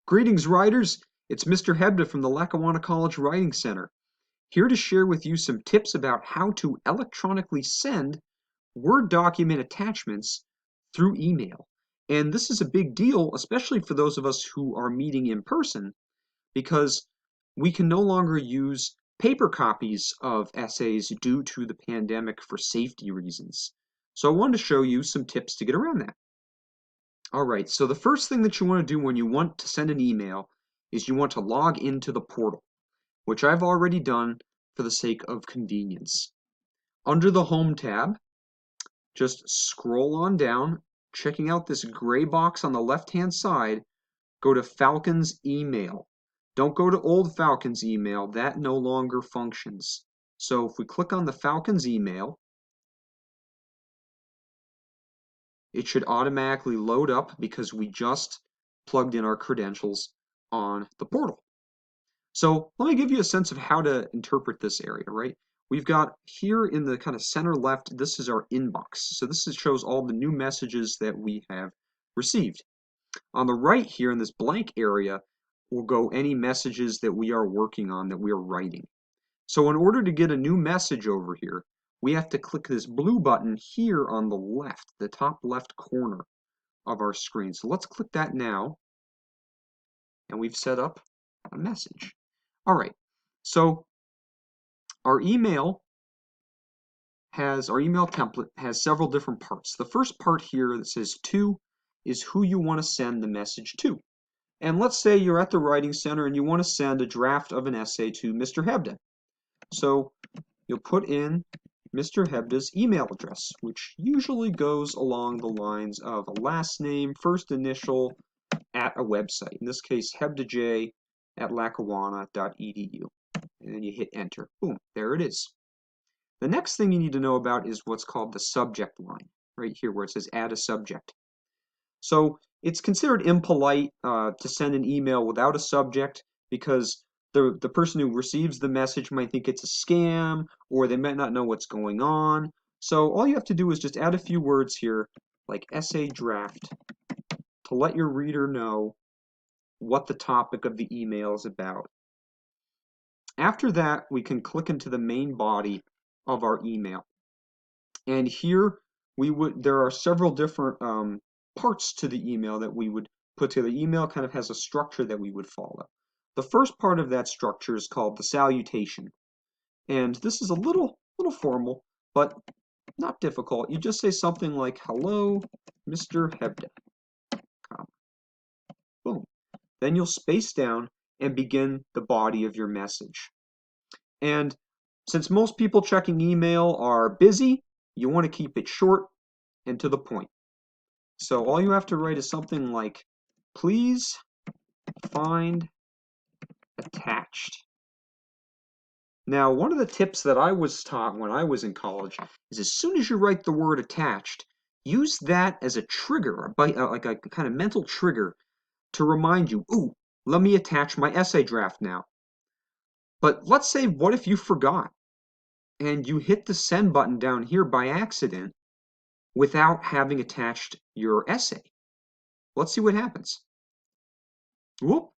Greetings, writers! It's Mr. Hebda from the Lackawanna College Writing Center, here to share with you some tips about how to electronically send Word document attachments through email. And this is a big deal, especially for those of us who are meeting in person, because we can no longer use paper copies of essays due to the pandemic for safety reasons. So I wanted to show you some tips to get around that. All right, so the first thing that you want to do when you want to send an email is you want to log into the portal, which I've already done for the sake of convenience. Under the Home tab, just scroll on down, checking out this gray box on the left-hand side, go to Falcon's email. Don't go to old Falcon's email, that no longer functions. So if we click on the Falcon's email, it should automatically load up because we just plugged in our credentials on the portal. So let me give you a sense of how to interpret this area, right? We've got here in the kind of center left, this is our inbox. So this shows all the new messages that we have received. On the right here in this blank area will go any messages that we are working on, that we are writing. So in order to get a new message over here, we have to click this blue button here on the left, the top left corner of our screen. So let's click that now, and we've set up a message. All right, so our email template has several different parts. The first part here that says to is who you want to send the message to. And let's say you're at the Writing Center and you want to send a draft of an essay to Mr. Hebda. So you'll put in Mr. Hebda's email address, which usually goes along the lines of a last name, first initial, at a website. In this case, hebdaj@lackawanna.edu. And then you hit enter. Boom, there it is. The next thing you need to know about is what's called the subject line, right here where it says add a subject. So it's considered impolite to send an email without a subject because the person who receives the message might think it's a scam, or they might not know what's going on. So all you have to do is just add a few words here, like essay draft, to let your reader know what the topic of the email is about. After that, we can click into the main body of our email. And here there are several different parts to the email that we would put together. The email kind of has a structure that we would follow. The first part of that structure is called the salutation. And this is a little formal, but not difficult. You just say something like, hello, Mr. Hebda. Boom. Then you'll space down and begin the body of your message. And since most people checking email are busy, you want to keep it short and to the point. So all you have to write is something like, please find attached. Now, one of the tips that I was taught when I was in college is as soon as you write the word attached, use that as a trigger, like a kind of mental trigger to remind you, ooh, let me attach my essay draft now. But let's say, what if you forgot and you hit the send button down here by accident without having attached your essay? Let's see what happens. Whoop,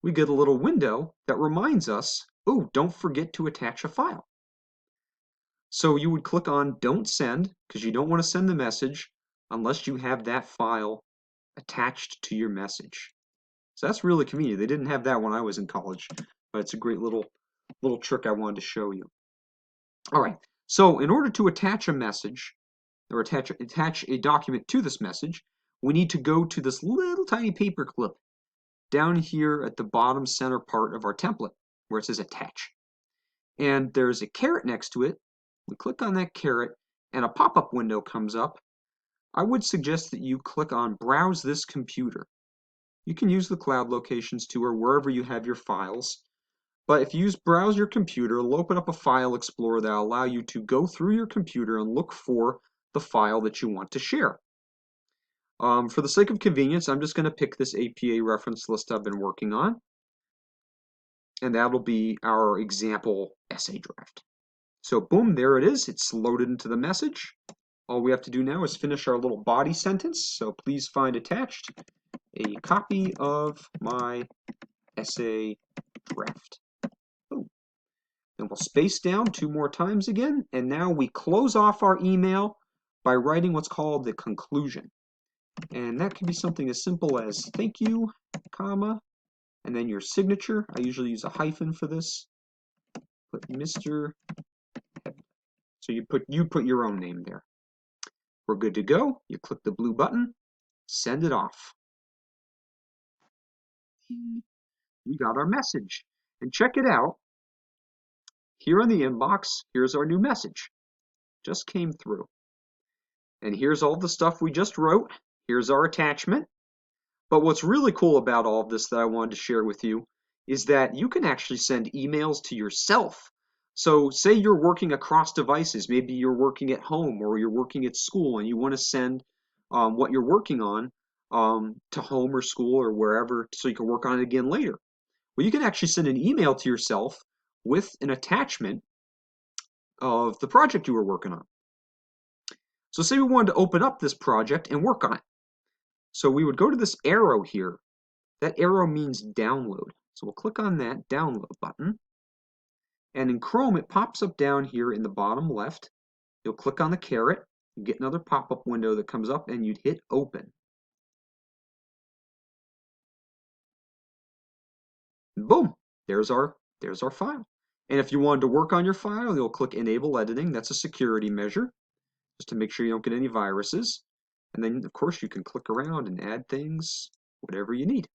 we get a little window that reminds us, oh, don't forget to attach a file. So you would click on don't send because you don't want to send the message unless you have that file attached to your message. So that's really convenient. They didn't have that when I was in college, but it's a great little trick I wanted to show you. All right, so in order to attach a message or attach a document to this message, we need to go to this little tiny paper clip down here at the bottom center part of our template where it says attach. And there's a caret next to it. We click on that caret and a pop-up window comes up. I would suggest that you click on browse this computer. You can use the cloud locations too, or wherever you have your files. But if you use browse your computer, it'll open up a file explorer that will allow you to go through your computer and look for the file that you want to share. For the sake of convenience, I'm just going to pick this APA reference list I've been working on. And that'll be our example essay draft. So boom, there it is. It's loaded into the message. All we have to do now is finish our little body sentence. So please find attached a copy of my essay draft. Boom. And we'll space down 2 more times again, and now we close off our email by writing what's called the conclusion. And that can be something as simple as thank you, comma, and then your signature. I usually use a hyphen for this. Put Mr. So you put your own name there. We're good to go. You click the blue button, send it off. We got our message. And check it out. Here in the inbox, here's our new message. Just came through. And here's all the stuff we just wrote. Here's our attachment. But what's really cool about all of this that I wanted to share with you is that you can actually send emails to yourself. So say you're working across devices. Maybe you're working at home or you're working at school and you want to send what you're working on to home or school or wherever so you can work on it again later. Well, you can actually send an email to yourself with an attachment of the project you were working on. So say we wanted to open up this project and work on it. So we would go to this arrow here. That arrow means download. So we'll click on that download button. And in Chrome, it pops up down here in the bottom left. You'll click on the caret. You get another pop-up window that comes up and you'd hit open. And boom, there's our file. And if you wanted to work on your file, you'll click enable editing. That's a security measure just to make sure you don't get any viruses. And then, of course, you can click around and add things, whatever you need.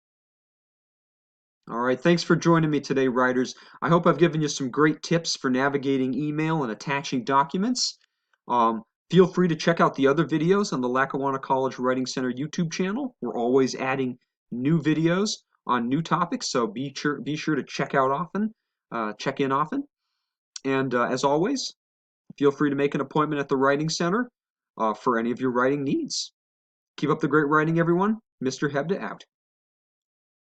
All right, thanks for joining me today, writers. I hope I've given you some great tips for navigating email and attaching documents. Feel free to check out the other videos on the Lackawanna College Writing Center YouTube channel. We're always adding new videos on new topics, so be sure to check in often. And as always, feel free to make an appointment at the Writing Center for any of your writing needs. Keep up the great writing, everyone. Mr. Hebda out.